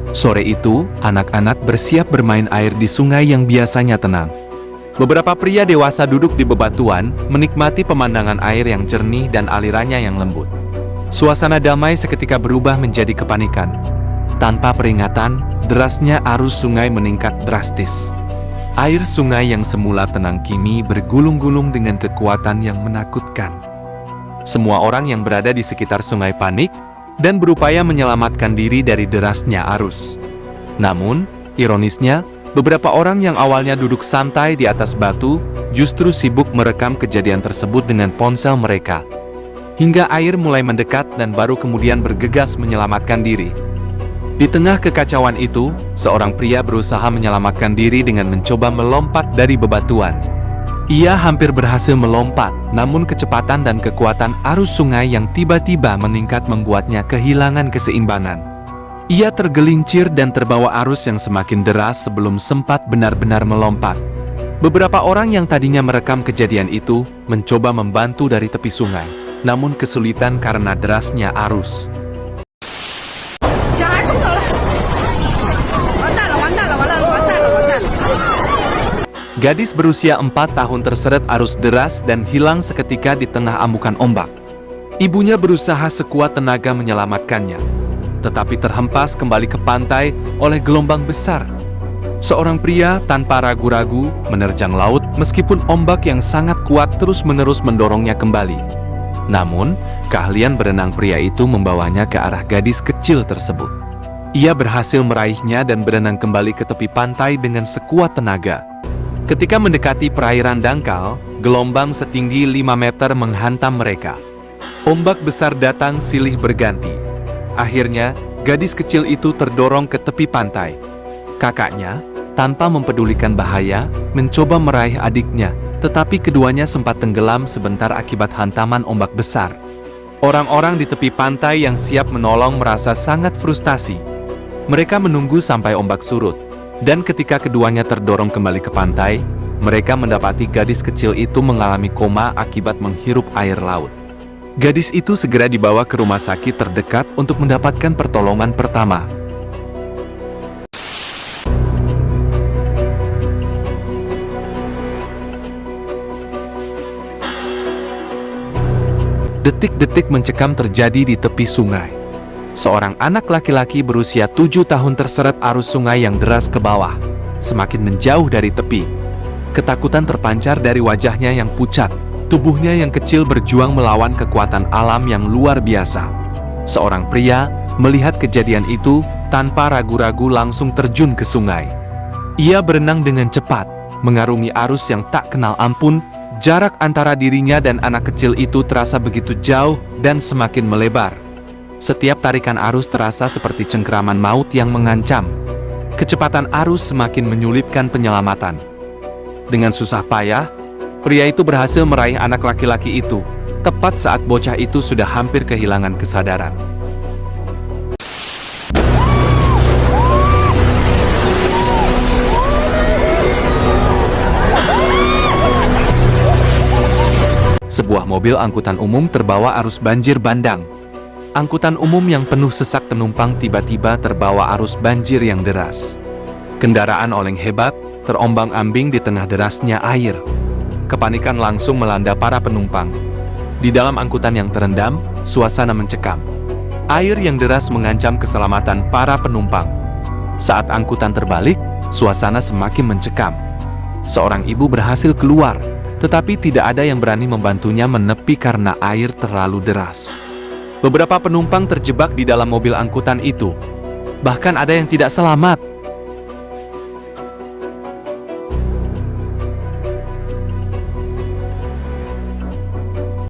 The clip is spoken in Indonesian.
Sore itu, anak-anak bersiap bermain air di sungai yang biasanya tenang. Beberapa pria dewasa duduk di bebatuan, menikmati pemandangan air yang jernih dan alirannya yang lembut. Suasana damai seketika berubah menjadi kepanikan. Tanpa peringatan, derasnya arus sungai meningkat drastis. Air sungai yang semula tenang kini bergulung-gulung dengan kekuatan yang menakutkan. Semua orang yang berada di sekitar sungai panik dan berupaya menyelamatkan diri dari derasnya arus. Namun, ironisnya, beberapa orang yang awalnya duduk santai di atas batu justru sibuk merekam kejadian tersebut dengan ponsel mereka. Hingga air mulai mendekat dan baru kemudian bergegas menyelamatkan diri. Di tengah kekacauan itu, seorang pria berusaha menyelamatkan diri dengan mencoba melompat dari bebatuan. Ia hampir berhasil melompat, namun kecepatan dan kekuatan arus sungai yang tiba-tiba meningkat membuatnya kehilangan keseimbangan. Ia tergelincir dan terbawa arus yang semakin deras sebelum sempat benar-benar melompat. Beberapa orang yang tadinya merekam kejadian itu mencoba membantu dari tepi sungai, namun kesulitan karena derasnya arus. Gadis berusia 4 tahun terseret arus deras dan hilang seketika di tengah amukan ombak. Ibunya berusaha sekuat tenaga menyelamatkannya, tetapi terhempas kembali ke pantai oleh gelombang besar. Seorang pria tanpa ragu-ragu menerjang laut meskipun ombak yang sangat kuat terus-menerus mendorongnya kembali. Namun, keahlian berenang pria itu membawanya ke arah gadis kecil tersebut. Ia berhasil meraihnya dan berenang kembali ke tepi pantai dengan sekuat tenaga. Ketika mendekati perairan dangkal, gelombang setinggi 5 meter menghantam mereka. Ombak besar datang silih berganti. Akhirnya, gadis kecil itu terdorong ke tepi pantai. Kakaknya, tanpa mempedulikan bahaya, mencoba meraih adiknya, tetapi keduanya sempat tenggelam sebentar akibat hantaman ombak besar. Orang-orang di tepi pantai yang siap menolong merasa sangat frustasi. Mereka menunggu sampai ombak surut. Dan ketika keduanya terdorong kembali ke pantai, mereka mendapati gadis kecil itu mengalami koma akibat menghirup air laut. Gadis itu segera dibawa ke rumah sakit terdekat untuk mendapatkan pertolongan pertama. Detik-detik mencekam terjadi di tepi sungai. Seorang anak laki-laki berusia 7 tahun terseret arus sungai yang deras ke bawah, semakin menjauh dari tepi. Ketakutan terpancar dari wajahnya yang pucat, tubuhnya yang kecil berjuang melawan kekuatan alam yang luar biasa. Seorang pria melihat kejadian itu tanpa ragu-ragu langsung terjun ke sungai. Ia berenang dengan cepat, mengarungi arus yang tak kenal ampun. Jarak antara dirinya dan anak kecil itu terasa begitu jauh dan semakin melebar. Setiap tarikan arus terasa seperti cengkeraman maut yang mengancam. Kecepatan arus semakin menyulitkan penyelamatan. Dengan susah payah, pria itu berhasil meraih anak laki-laki itu, tepat saat bocah itu sudah hampir kehilangan kesadaran. Sebuah mobil angkutan umum terbawa arus banjir bandang. Angkutan umum yang penuh sesak penumpang tiba-tiba terbawa arus banjir yang deras. Kendaraan oleng hebat, terombang-ambing di tengah derasnya air. Kepanikan langsung melanda para penumpang. Di dalam angkutan yang terendam, suasana mencekam. Air yang deras mengancam keselamatan para penumpang. Saat angkutan terbalik, suasana semakin mencekam. Seorang ibu berhasil keluar, tetapi tidak ada yang berani membantunya menepi karena air terlalu deras. Beberapa penumpang terjebak di dalam mobil angkutan itu. Bahkan ada yang tidak selamat.